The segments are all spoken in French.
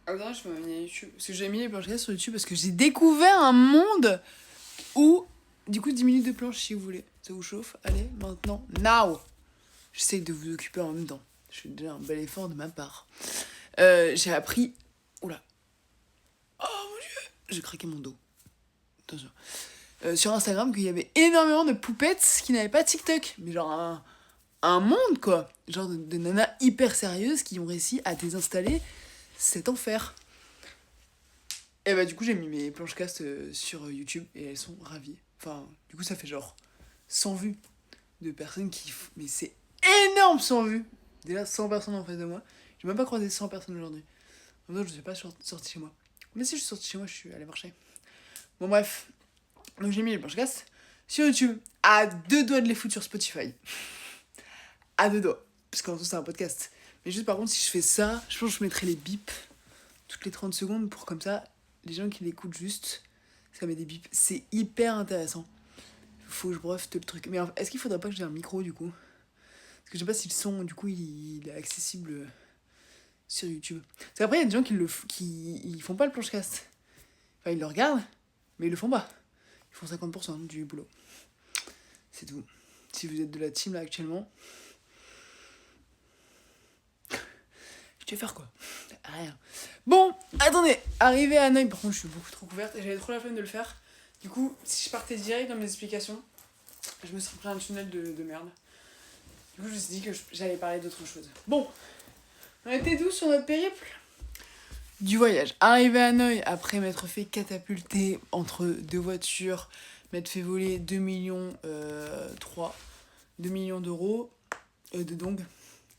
Attends, je vais mis YouTube. Parce que j'ai mis les planches sur YouTube parce que j'ai découvert un monde où, du coup, 10 minutes de planche si vous voulez. Ça vous chauffe? Allez, maintenant, now! J'essaye de vous occuper en même temps. Je fais déjà un bel effort de ma part. J'ai appris. Oula. Oh mon dieu! J'ai craqué mon dos. Attention. Sur Instagram qu'il y avait énormément de poupettes qui n'avaient pas TikTok. Mais genre un monde quoi. Genre de nanas hyper sérieuses qui ont réussi à désinstaller cet enfer. Et bah du coup j'ai mis mes planches cast sur YouTube et elles sont ravies. Enfin, du coup ça fait genre 100 vues de personnes qui... Mais c'est énorme 100 vues. Déjà 100 personnes en face de moi. J'ai même pas croisé 100 personnes aujourd'hui. En même temps je suis pas sorti chez moi. Mais si je suis sorti chez moi, je suis allé marcher. Bon bref. Donc j'ai mis les planches cast sur YouTube. À deux doigts de les foutre sur Spotify. À deux doigts. Parce qu'en tout c'est un podcast. Mais juste par contre si je fais ça, je pense que je mettrai les bips toutes les 30 secondes pour comme ça, les gens qui l'écoutent juste, ça met des bips. C'est hyper intéressant. Faut que je breffe tout le truc. Mais est-ce qu'il faudrait pas que j'ai un micro du coup? Parce que je sais pas si le son du coup il est accessible sur YouTube. Parce qu'après il y a des gens qui ils font pas le planchecast. Enfin ils le regardent, mais ils le font pas. Ils font 50% du boulot. C'est tout. Si vous êtes de la team là actuellement, tu vas faire quoi? Rien. Bon, attendez, arrivé à Hanoï, par contre je suis beaucoup trop couverte et j'avais trop la flemme de le faire. Du coup, si je partais direct dans mes explications, je me serais pris un tunnel de merde. Du coup, je me suis dit que j'allais parler d'autre chose. Bon, on était d'où sur notre périple? Du voyage. Arrivé à Hanoï, après m'être fait catapulter entre deux voitures, m'être fait voler 2 millions 2 millions d'euros de dong.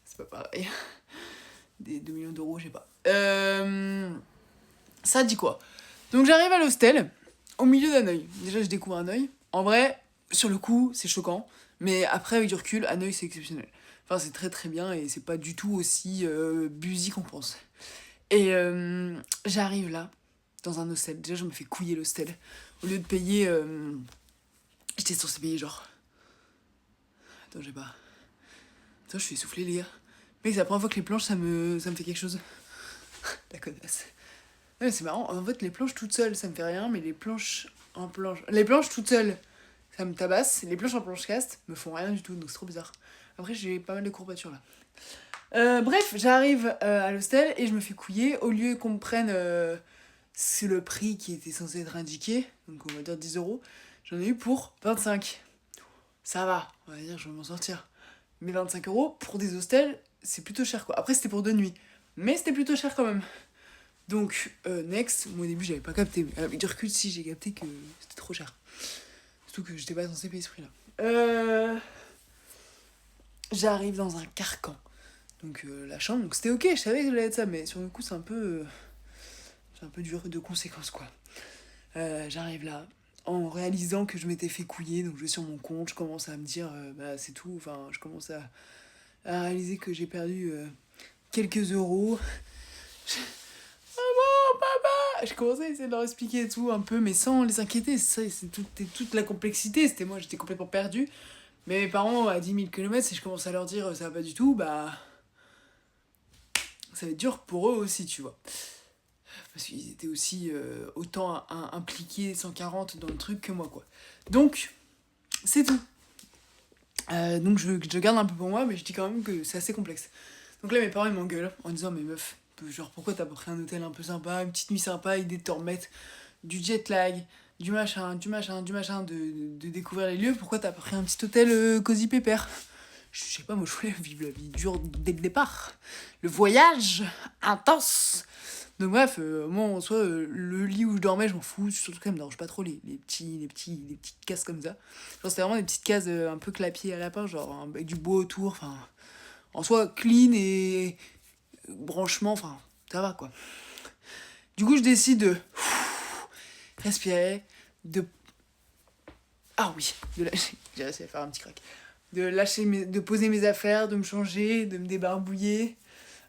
C'est pas pareil. Des 2 millions d'euros, je sais pas. Ça dit quoi? Donc j'arrive à l'hostel, au milieu d'Hanoï. Déjà, je découvre Hanoï. En vrai, sur le coup, c'est choquant. Mais après, avec du recul, Hanoï, c'est exceptionnel. Enfin, c'est très très bien et c'est pas du tout aussi busy qu'on pense. Et j'arrive là, dans un hostel. Déjà, je me fais couiller l'hostel. Au lieu de payer... j'étais censé payer genre... Attends, j'ai pas... Attends, je suis essoufflé, les gars. Mec, c'est la première fois que les planches, ça me fait quelque chose. La connasse. Ouais, c'est marrant. En fait, les planches toutes seules, ça me fait rien, mais les planches en planche... Les planches toutes seules, ça me tabasse. Les planches en planche cast me font rien du tout, donc c'est trop bizarre. Après, j'ai pas mal de courbatures, là. Bref, j'arrive à l'hostel et je me fais couiller. Au lieu qu'on me prenne... c'est le prix qui était censé être indiqué, donc on va dire 10 euros. J'en ai eu pour 25. Ça va, on va dire, je vais m'en sortir. Mais 25 euros pour des hostels, c'est plutôt cher, quoi. Après, c'était pour 2 nuits. Mais c'était plutôt cher quand même. Donc, next, moi au début j'avais pas capté, mais avec du recul, si j'ai capté que c'était trop cher. Surtout que j'étais pas censé payer ce prix-là. J'arrive dans un carcan. Donc, la chambre, donc c'était ok, je savais que ça allait être ça, mais sur le coup, c'est un peu dur de conséquences, quoi. J'arrive là, en réalisant que je m'étais fait couiller, donc je vais sur mon compte, je commence à me dire, bah c'est tout, enfin, je commence à réaliser que j'ai perdu quelques euros. Maman, papa! Je commençais à essayer de leur expliquer tout un peu, mais sans les inquiéter. C'est toute la complexité. C'était moi, j'étais complètement perdu. Mais mes parents, à 10 000 km, si je commence à leur dire ça va pas du tout, bah. Ça va être dur pour eux aussi, tu vois. Parce qu'ils étaient aussi autant impliqués 140 dans le truc que moi, quoi. Donc, c'est tout. Donc, je garde un peu pour moi, mais je dis quand même que c'est assez complexe. Donc là, mes parents, ils m'engueulent en disant, mais meuf, genre, pourquoi t'as pas pris un hôtel un peu sympa, une petite nuit sympa, idée de te remettre du jet lag, du machin, de découvrir les lieux, pourquoi t'as pas pris un petit hôtel cosy pépère? Je sais pas, moi je voulais vivre la vie dure dès le départ. Le voyage intense. Donc bref, moi en soi, le lit où je dormais, je m'en fous, surtout qu'elle me dérange pas trop les petites cases comme ça. Genre c'était vraiment des petites cases un peu clapier à lapin, genre avec du bois autour, enfin en soi clean et branchement, enfin ça va quoi. Du coup je décide de respirer, de... Ah oui, de lâcher, j'ai réussi à faire un petit crack. De poser mes affaires, de me changer, de me débarbouiller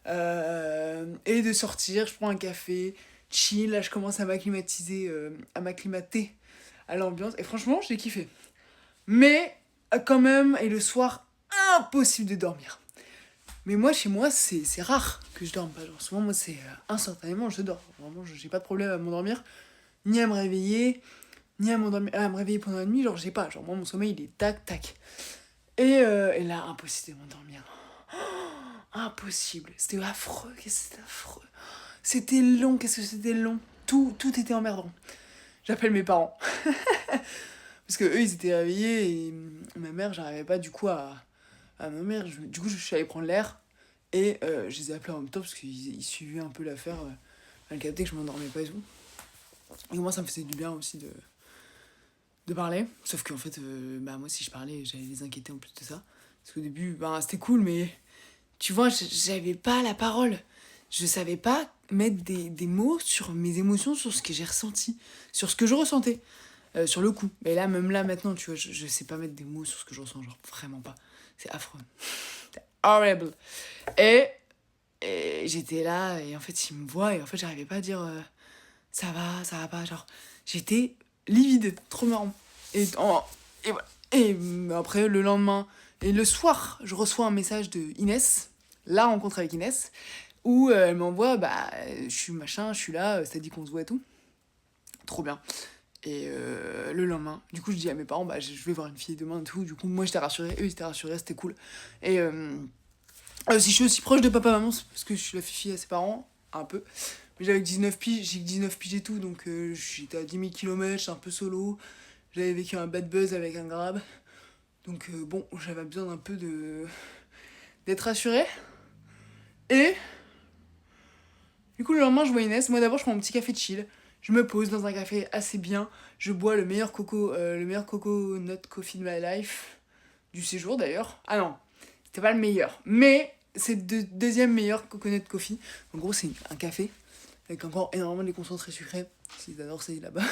et de sortir. Je prends un café, chill, là je commence à m'acclimater à l'ambiance et franchement j'ai kiffé. Mais quand même, et le soir, impossible de dormir. Mais moi, chez moi, c'est rare que je dorme pas. Genre, souvent, moi, c'est instantanément, je dors. Vraiment, j'ai pas de problème à m'endormir, ni à me réveiller, ni à me réveiller pendant la nuit. Genre, j'ai pas. Genre, moi, mon sommeil, il est tac, tac. Et là, impossible de m'endormir. Impossible. C'était affreux. Qu'est-ce que c'était affreux. C'était long. Qu'est-ce que c'était long. Tout était emmerdant. J'appelle mes parents. Parce que eux, ils étaient réveillés et ma mère, j'arrivais pas du coup à ma mère. Du coup, je suis allée prendre l'air et je les ai appelés en même temps parce qu'ils suivaient un peu l'affaire. Elle captait que je m'endormais pas et tout. Et moi, ça me faisait du bien aussi de parler. Sauf qu'en fait, bah, moi, si je parlais, j'allais les inquiéter en plus de ça. Parce qu'au début, bah, c'était cool, mais tu vois, j'avais pas la parole. Je savais pas mettre des mots sur mes émotions, sur ce que j'ai ressenti, sur ce que je ressentais, sur le coup. Mais là, même là, maintenant, tu vois, je sais pas mettre des mots sur ce que je ressens, genre vraiment pas. C'est affreux. C'est horrible. Et j'étais là, et en fait, ils me voient, et en fait, j'arrivais pas à dire ça va pas. Genre, j'étais livide, trop marrant. Et voilà. Et après, le lendemain, et le soir, je reçois un message de Inès, la rencontre avec Inès, où elle m'envoie, bah, je suis là, ça dit qu'on se voit et tout. Trop bien. Et le lendemain, du coup, je dis à mes parents, bah, je vais voir une fille demain et tout. Du coup, moi, j'étais rassurée, eux, ils étaient rassurés, c'était cool. Et si je suis aussi proche de papa-maman, c'est parce que je suis la fille à ses parents, un peu. Mais j'avais que 19 piges, j'ai que 19 piges et tout, donc j'étais à 10 000 km, j'étais un peu solo. J'avais vécu un bad buzz avec un grab. Donc bon, j'avais besoin d'un peu d'être rassurée. Et du coup, le lendemain, je vois Inès. Moi, d'abord, je prends mon petit café de chill. Je me pose dans un café assez bien. Je bois le meilleur coconut coffee de my life. Du séjour, d'ailleurs. Ah non, c'était pas le meilleur. Mais c'est le deuxième meilleur coconut coffee. En gros, c'est un café avec encore énormément de concentrés sucrés. S'ils adorent ça là-bas.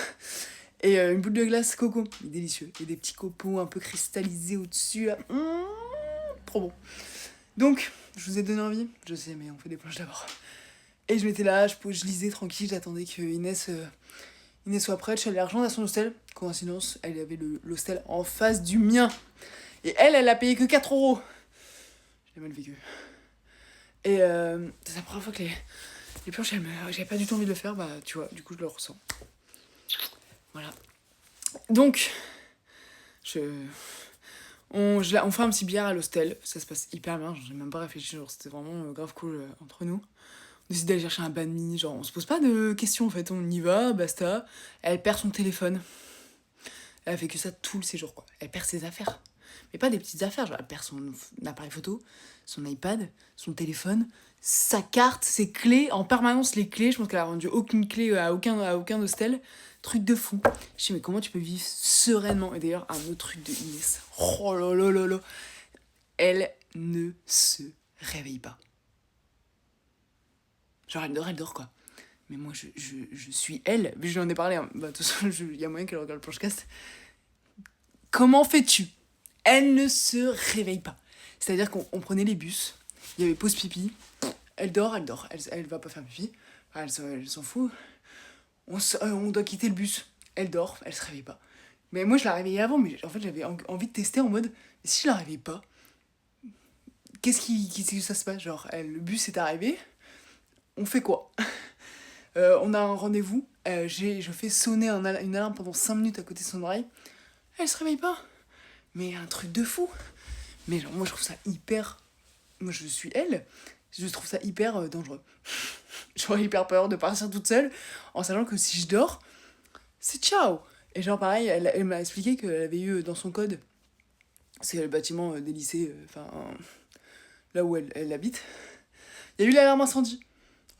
Et une boule de glace coco. Il est délicieux. Et des petits copeaux un peu cristallisés au-dessus. Là. Trop bon. Donc, je vous ai donné envie. Je sais, mais on fait des planches d'abord. Et je m'étais là, je lisais tranquille, j'attendais que Inès soit prête. Je suis allée la rejoindre à son hostel. Coïncidence, elle avait l'hostel en face du mien. Et elle a payé que 4 euros. J'ai mal vécu. Et c'est la première fois que les planches, j'avais pas du tout envie de le faire. Bah, tu vois, du coup, je le ressens. Voilà. Donc, on fait un petit billard à l'hostel. Ça se passe hyper bien. J'ai même pas réfléchi. Genre, c'était vraiment grave cool entre nous. On décide d'aller chercher un banh mi, genre on se pose pas de questions en fait, on y va, basta. Elle perd son téléphone. Elle a fait que ça tout le séjour quoi. Elle perd ses affaires. Mais pas des petites affaires, genre elle perd son appareil photo, son iPad, son téléphone, sa carte, ses clés, en permanence les clés. Je pense qu'elle a rendu aucune clé à aucun hostel. Truc de fou. Je sais mais comment tu peux vivre sereinement. Et d'ailleurs un autre truc de Inès. Oh là là là là. Elle ne se réveille pas. Genre, elle dort, quoi. Mais moi, je suis elle. Mais je lui en ai parlé. Hein. Bah, de toute façon, il y a moyen qu'elle regarde le planchecast. Comment fais-tu? Elle ne se réveille pas. C'est-à-dire qu'on prenait les bus. Il y avait pause pipi. Elle dort. Elle va pas faire pipi. Enfin, elle s'en fout. On doit quitter le bus. Elle dort. Elle se réveille pas. Mais moi, je la réveillais avant. Mais en fait, j'avais envie de tester en mode... Si je la réveille pas, qu'est-ce que ça se passe? Genre, le bus est arrivé. On fait quoi? On a un rendez-vous. Je fais sonner une alarme pendant 5 minutes à côté de son oreille. Elle se réveille pas. Mais un truc de fou. Mais genre, moi, je trouve ça hyper... Moi, je suis elle. Je trouve ça hyper dangereux. J'aurais hyper peur de partir toute seule en sachant que si je dors, c'est ciao. Et genre, pareil, elle m'a expliqué qu'elle avait eu dans son code, c'est le bâtiment des lycées, là où elle habite, il y a eu l'alarme incendie.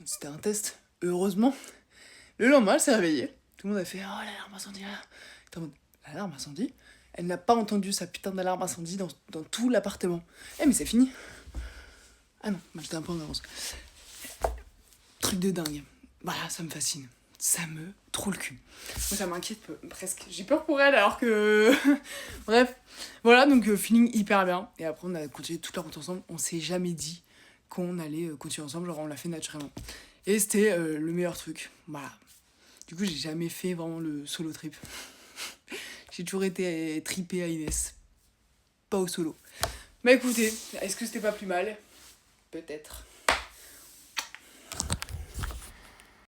C'était un test. Heureusement, le lendemain, elle s'est réveillée. Tout le monde a fait « Oh, l'alarme incendie !» L'alarme incendie? Elle n'a pas entendu sa putain d'alarme incendie dans tout l'appartement. Mais c'est fini. Ah non, moi j'étais un peu en avance. Truc de dingue. Voilà, ça me fascine. Ça me trouve le cul. Moi, ça m'inquiète presque. J'ai peur pour elle alors que... Bref. Voilà, donc feeling hyper bien. Et après, on a continué toute la route ensemble. On s'est jamais dit qu'on allait continuer ensemble. Genre, on l'a fait naturellement. Et c'était le meilleur truc. Voilà. Du coup, j'ai jamais fait vraiment le solo trip. J'ai toujours été tripée à Inès. Pas au solo. Mais écoutez, est-ce que c'était pas plus mal? peut-être.